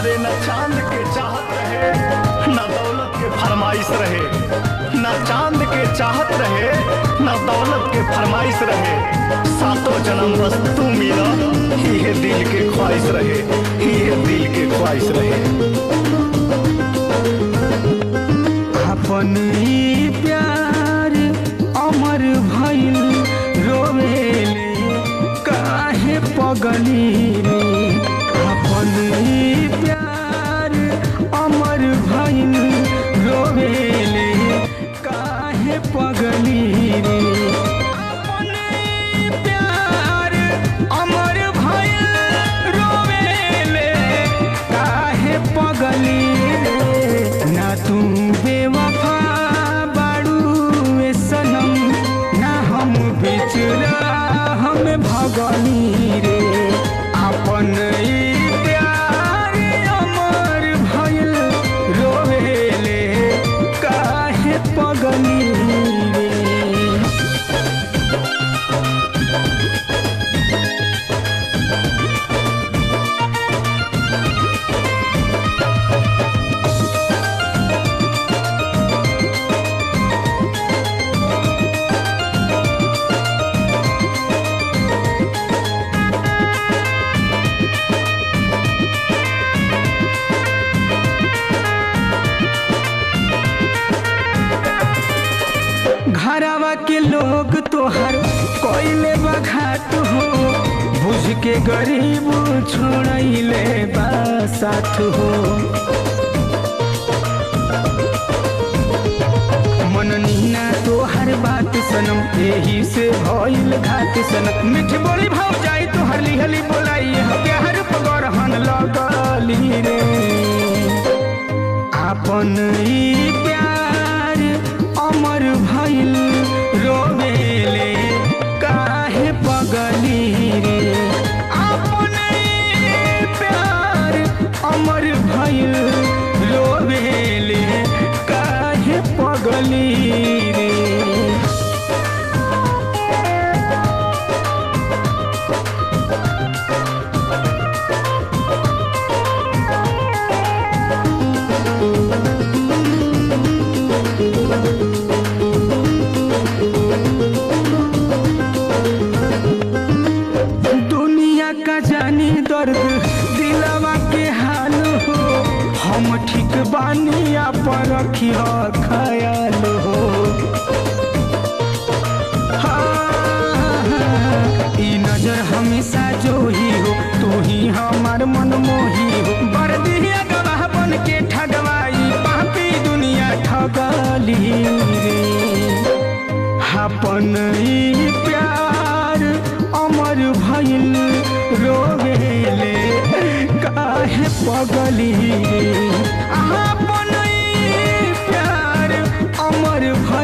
अरे न चांद के चाहत रहे न दौलत के फरमाइश रहे, न चांद के चाहत रहे न दौलत के फरमाइश रहे, सातों जन्म बस तू मिला ये दिल के ख्वाहिश रहे, ये दिल के ख्वाहिश रहे। अपन ई प्यार अमर भइल रोवेले काहे पगली रे, अपन ई प्यार अमर भइल रोवेले काहे पगली रे, अपन ई प्यार अमर भइल रोवेले काहे पगली रे, ना तू बेवफा बाड़ू ए सनम ना हम बिचरा हमें भगनी रे, अपन ई प्यार अमर भइल रोवेले काहे पगनी रे। घरवा के लोग तोहर कोइले बघात हो, बुझ के गरीब छोड़ैले बा साथ हो, मननी ना तोहर बात सनम यही से भइल घात सनम, मीठी बोली भाव जाई तोहर लिहली बोलाई प्यार पगरहन लगली रे, अपन ई प्यार अमर भइल रोवेले काहे पगली रे, अपन ई प्यार अमर भइल रोवेले काहे पगली रे। दुनिया का जानी दर्द दिलवा के हाल हो, हम ठीक बानी पर रखिया ख्याल हो, ई नजर हमेशा जो ही हो तू ही हमार मन मोही हो, बरदिया गवाह बन के ठगवाई पापी दुनिया ठगली रे, अपन ई प्यार अमर भइल रोवेले काहे पगली रे, अपन